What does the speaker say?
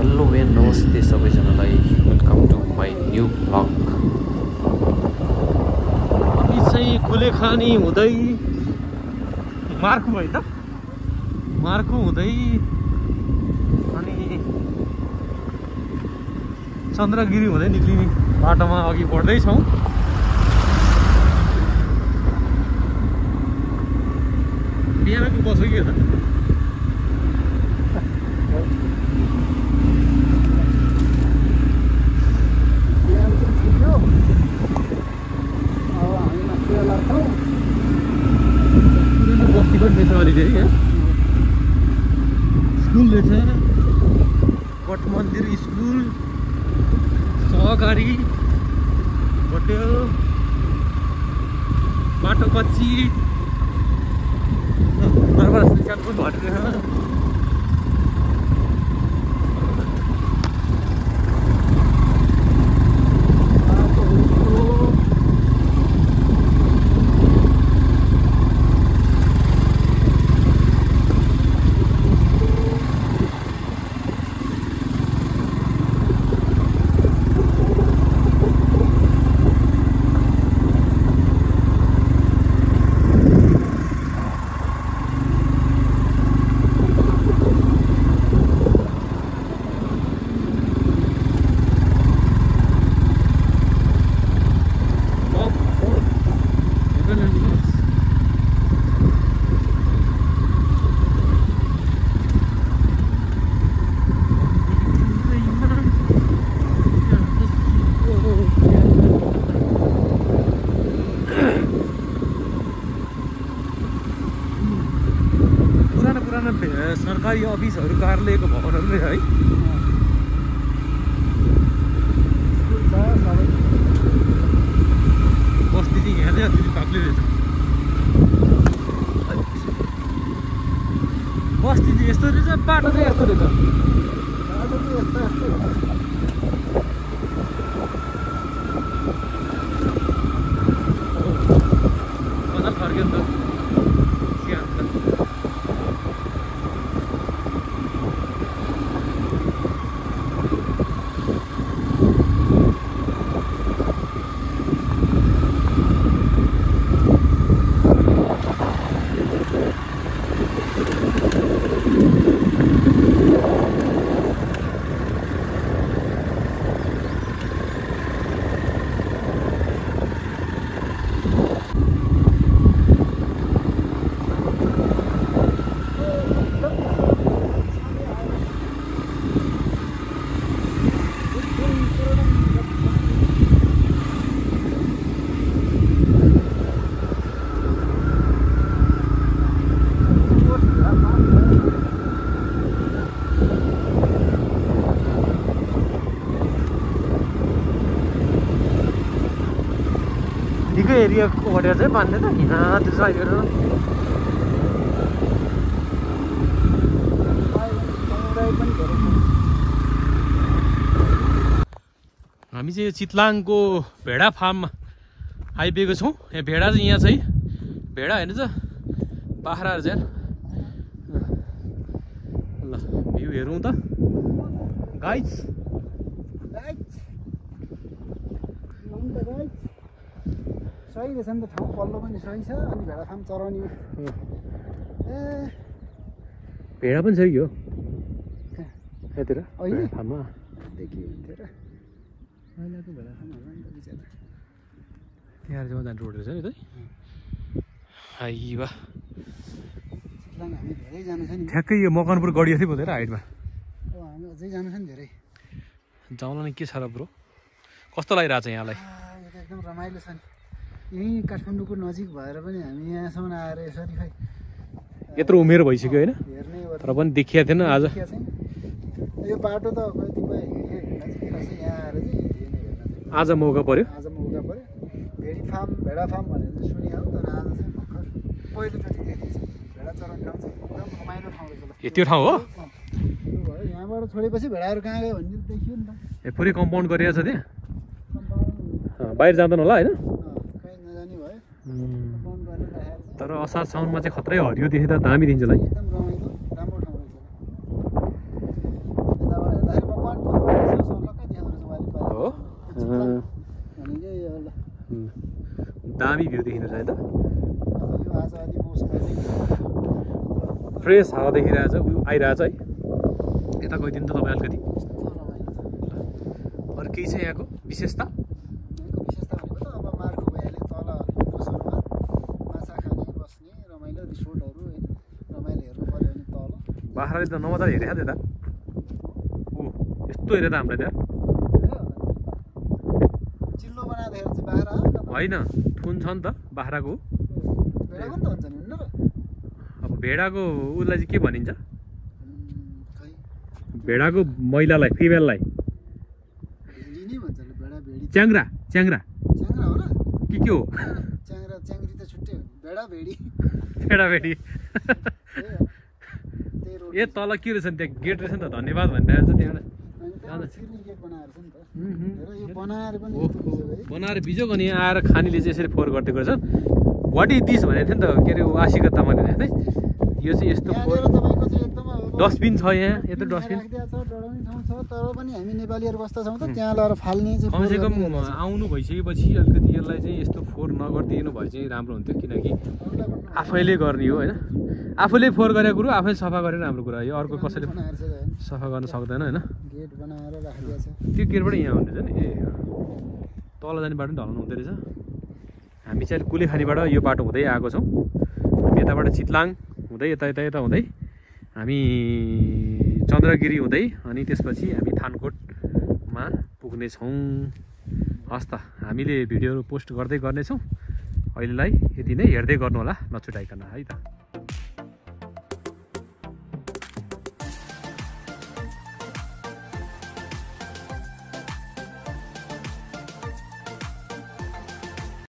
Hello and नमस्ते सबैजनालाई, welcome to my new blog. हामी चाहिँ कुलेखानी हुँदै मार्कु होइन मार्कु हुँदै अनि चन्द्रगिरी हुँदै निक्लिने बाटोमा अघि बढ्दैछौँ। बिहानको बस्यो कि त स्कुल रहेछ, कट मन्दिर स्कुल, सहकारी होटेल, बाटो कच्ची, दरबार श्रीकाल पनि भनिरहेछ। सरकारी अफिसहरू, कार्यालयको भवनहरू है। बस्ती चाहिँ यहाँ चाहिँ अलिकति बाक्लै रहेछ। बस्ती चाहिँ यस्तो रहेछ, बाटो चाहिँ यस्तो रहेछ। मजा फर्क्यो नि त। निकै एरिया ओभरेर चाहिँ मान्ने त यहाँ त्यो चाहिँ हेरेर हामी चाहिँ चितलाङको भेडा फार्म आइपुगेको छौँ। यहाँ भेडा चाहिँ यहाँ चाहिँ भेडा हेर्नु छ, बाख्राहरू चाहिँ ल भ्यू हेरौँ त गाइज। सही रहेछ नि त, ठाउँ पल्लो पनि सही छ। अनि भेडा फार्म चराउने भेडा पनि छ कि हो यतिर अहिले फार्ममा देखियो हुन्थ्यो र पहिलाको भेडा फार्म होला नि त बिचरा। त्यहाँ चाहिँ जाने रोड रहेछ नि त। हाइ वाह, चितलाङ हामी धेरै जानु छ नि। ठ्याक्कै यो मकनपुर गढी जस्तै हुँदैन हाइटमा। अब हामी अझै जानु छ नि धेरै। जाउँला नि के छ र ब्रो, कस्तो लागिरहेछ यहाँलाई? यो त एकदम रमाइलो छ नि। यहीँ काठमाडौँको नजिक भएर पनि हामी यहाँसम्म आएर यसरी खै यत्रो उमेर भइसक्यो होइन, हेर्ने तर पनि देखिया थिएन आज। यो बाटो त कतिपय खासै यहाँ आएर चाहिँ हेर्न आज मौका पर्यो। आज मौका पऱ्यो। भेडा फार्म भनेर चाहिँ सुने हो, तर आज चाहिँ भर्खर पहिलोचोटि देखिन्छ। भेडा चराउने ठाउँ चाहिँ एकदम रमाइलो ठाउँ रहेछ। त्यो ठाउँ हो भयो, यहाँबाट छोडेपछि भेडाहरू कहाँ गयो भन्ने देखियो नि त। पुरै कम्पाउन्ड गरिरहेछ त्यहाँ, बाहिर जाँदैन होला होइन। कहीँ नजाने भयो। तर असार साउनमा चाहिँ खत्रै हरियो देख्दा दामी देखिन्छ होला। एकदम रमाइलो राम्रो ठाउँ रहेछ। यताबाट हेर्दाखेरि दामी भ्यू देखिँदो छ है त यो आज अलि मौसम अझै फ्रेस हावा देखिरहेछ आइरहेछ है यता गइदिनु त तपाईँ अलिकति अरू केही छ यहाँको विशेषता यहाँको विशेषता भनेको त अब मार्को भइहाल्यो तल डोसरमा माछा खाने बस्ने रमाइलो रिसोर्टहरू होइन रमाइलो हेर्नु पऱ्यो भने तल बाख्राले त नमजा हेरे त यता ऊ यस्तो हेरे त हामीलाई त्यहाँ चिल्लो बनाएर चाहिँ बाख्रा होइन थुन छ नि त बाख्राको भेडा पनि त हुन्छ नि हुन्न र अब भेडाको उसलाई चाहिँ के भनिन्छ खै भेडाको महिलालाई फिमेललाई भेडी नै भन्छ भेडा भेडी च्याङ्ग्रा च्याङ्ग्रा च्याङ्ग्रा हो र के हो च्याङ्ग्रा च्याङ्ग्री त छुट्टै हो भेडा भेडी भेडा भेडी त्यही हो त्यही रोड ए तल के रहेछ नि त्यहाँ गेट रहेछ नि त धन्यवाद भनिरहेको छ त्यहाँबाट अनि त्यहाँ छिर्ने गेट बनाएर छ नि त हेर यो बनाएर पनि ओहो, यस्तो बिजोग है बनाएर बिजोग अनि आएर खानीले चाहिँ यसरी फोहोर गरिदिएको रहेछ वाट इज दिस भनेको थियो नि त के अरे आशिका तामाङले है यो चाहिँ यस्तो फोहोर यहाँनिर तपाईँको चाहिँ एकदम अब डस्टबिन छ यहाँ यता डस्टबिन राखिदिएको छ डढाउने ठाउँ छ तर पनि हामी नेपालीहरू बस्दा छौँ त त्यहाँ लगेर फाल्ने चाहिँ कमसेकम फोहोर गरिदिएको छ। आउनु भइसकेपछि अलिकति यसलाई चाहिँ यस्तो फोहोर नगरिदिनु भए चाहिँ राम्रो हुन्थ्यो किनकि अरूलाई भन्नु आफैले गर्ने हो होइन आफूले फोहोर गरेको कुरो आफैले सफा गरेर राम्रो कुरा यो अर्को कसैले बनाएर चाहिँ होइन सफा गर्न सक्दैन होइन गेट बनाएर राखिदिएको छ त्यो गेटबाट यहाँ हुँदैछ नि ए तल जाने बाटो पनि ढल्नु हुँदो रहेछ हामी चाहिँ कुलेखानीबाट यो बाटो हुँदै आएको छौँ हामी यताबाट चितलाङ हुँदै यता यता यता हुँदै हामी चन्द्रगिरी हुँदै अनि त्यसपछि हामी थानकोटमा पुग्नेछौँ हस् त हामीले भिडियोहरू पोस्ट गर्दै गर्नेछौँ अहिलेलाई यति नै हेर्दै गर्नु होला नछुटाइकन है त।